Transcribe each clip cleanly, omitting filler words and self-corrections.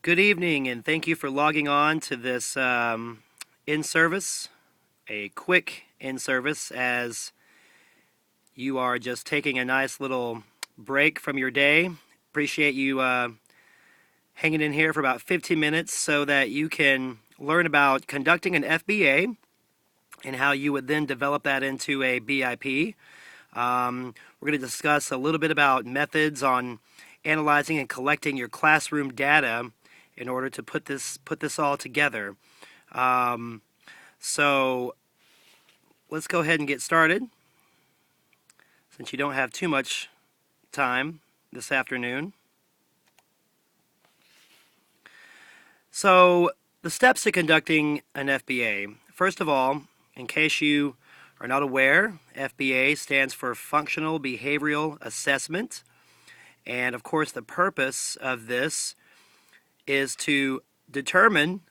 Good evening, and thank you for logging on to this in-service, a quick in-service, as you are just taking a nice little break from your day. Appreciate you hanging in here for about 15 minutes so that you can learn about conducting an FBA and how you would then develop that into a BIP. We're going to discuss a little bit about methods on analyzing and collecting your classroom data in order to put this all together. So let's go ahead and get started, since you don't have too much time this afternoon. So the steps to conducting an FBA. First of all, in case you are not aware, FBA stands for Functional Behavioral Assessment. And of course, the purpose of this is to determine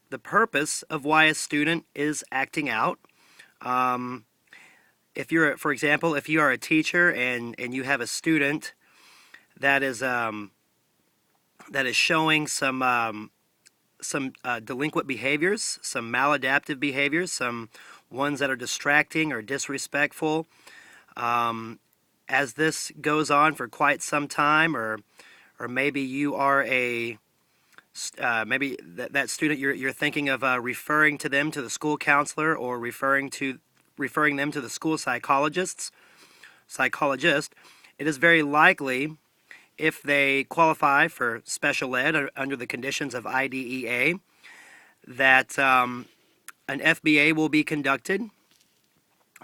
the purpose of why a student is acting out. If you're, for example, if you are a teacher and you have a student that is showing some delinquent behaviors, some maladaptive behaviors, some ones that are distracting or disrespectful, as this goes on for quite some time, or maybe you are maybe that student you're thinking of referring to them to the school counselor, or referring them to the school psychologist, it is very likely, if they qualify for special ed under the conditions of IDEA, that an FBA will be conducted.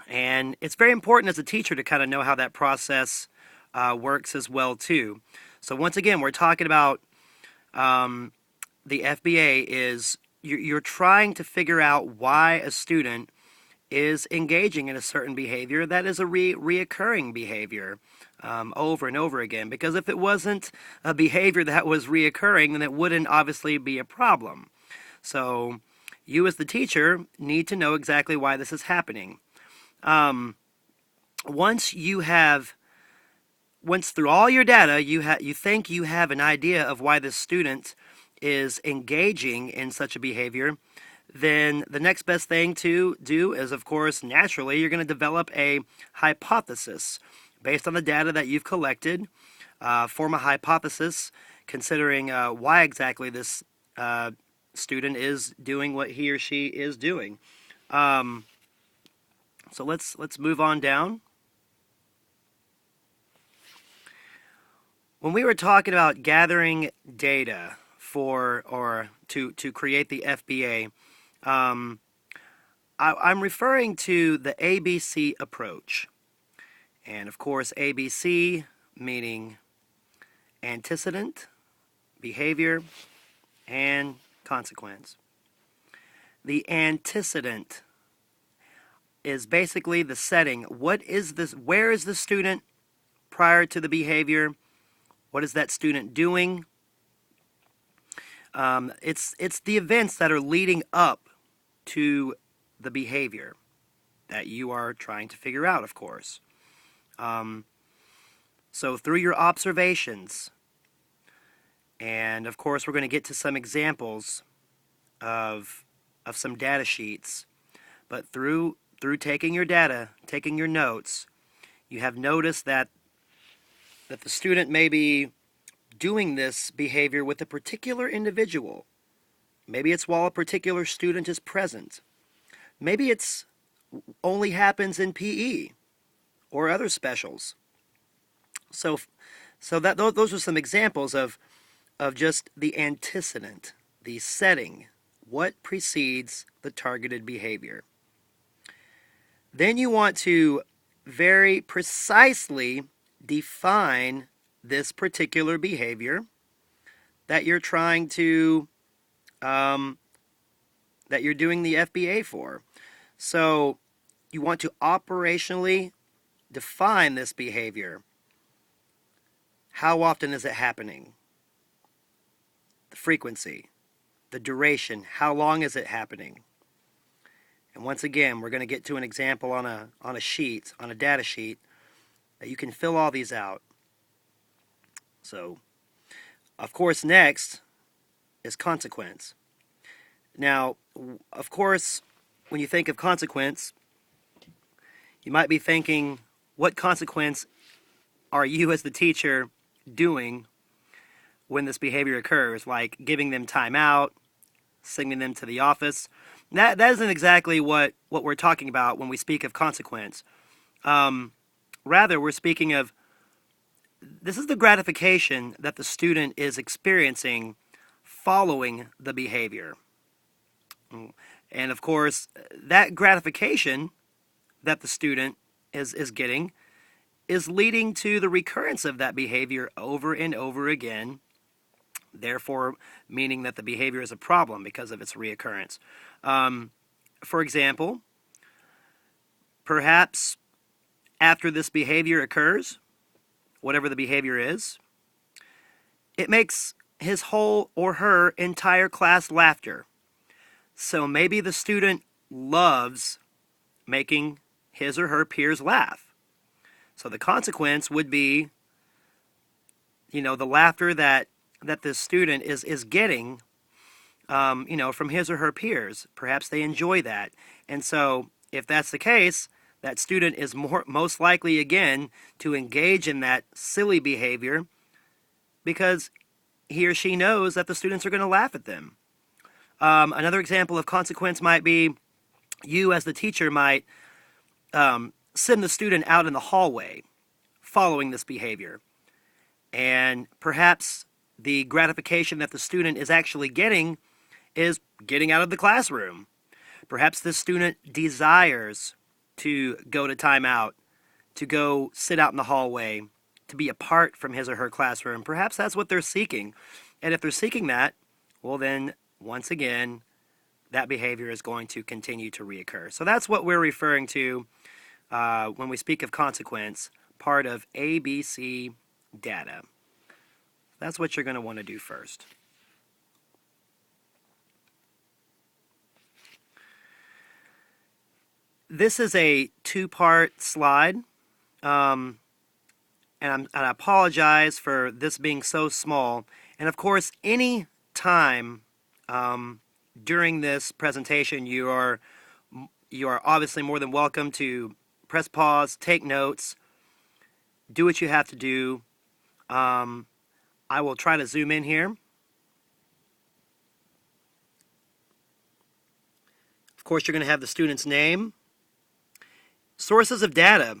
And it's very important as a teacher to kind of know how that process works as well too. So once again, we're talking about the FBA is you're trying to figure out why a student is engaging in a certain behavior that is a reoccurring behavior over and over again. Because if it wasn't a behavior that was reoccurring, then it wouldn't obviously be a problem. So you as the teacher need to know exactly why this is happening. Once through all your data, you think you have an idea of why this student is engaging in such a behavior, then the next best thing to do is, of course, naturally, you're going to develop a hypothesis based on the data that you've collected. Form a hypothesis considering why exactly this student is doing what he or she is doing. So let's move on down. When we were talking about gathering data to create the FBA, I'm referring to the ABC approach. And of course, ABC meaning antecedent, behavior, and consequence. The antecedent is basically the setting. What is this? Where is the student prior to the behavior? What is that student doing? It's the events that are leading up to the behavior that you are trying to figure out, of course. So through your observations, and of course we're going to get to some examples of some data sheets, but through taking your data, taking your notes, you have noticed that the student may be doing this behavior with a particular individual. Maybe it's while a particular student is present. Maybe it's only happens in PE or other specials. So that those are some examples of just the antecedent, the setting, what precedes the targeted behavior. Then you want to very precisely define this particular behavior that you're trying to, that you're doing the FBA for. So you want to operationally define this behavior. How often is it happening? The frequency, the duration, how long is it happening? And once again, we're going to get to an example on a sheet, on a data sheet, that you can fill all these out. So, of course, next, is consequence. Now, of course, when you think of consequence, you might be thinking, what consequence are you as the teacher doing when this behavior occurs? Like giving them time out, sending them to the office. That isn't exactly what we're talking about when we speak of consequence. Rather, we're speaking of, this is the gratification that the student is experiencing following the behavior. And of course, that gratification that the student is getting is leading to the recurrence of that behavior over and over again, therefore meaning that the behavior is a problem because of its reoccurrence. For example, perhaps after this behavior occurs, whatever the behavior is, it makes his whole or her entire class laughter. So maybe the student loves making his or her peers laugh. So the consequence would be, the laughter that the student is getting, from his or her peers. Perhaps they enjoy that. And so if that's the case, that student is most likely, again, to engage in that silly behavior because he or she knows that the students are going to laugh at them. Another example of consequence might be you as the teacher might send the student out in the hallway following this behavior. And perhaps the gratification that the student is actually getting is getting out of the classroom. Perhaps the student desires to go to timeout, to go sit out in the hallway, to be apart from his or her classroom. Perhaps that's what they're seeking. And if they're seeking that, well then, once again, that behavior is going to continue to reoccur. So that's what we're referring to when we speak of consequence, part of ABC data. That's what you're going to want to do first. This is a two-part slide, and I apologize for this being so small. And of course, any time during this presentation, you are obviously more than welcome to press pause, take notes, do what you have to do. I will try to zoom in here. Of course, you're going to have the student's name. Sources of data.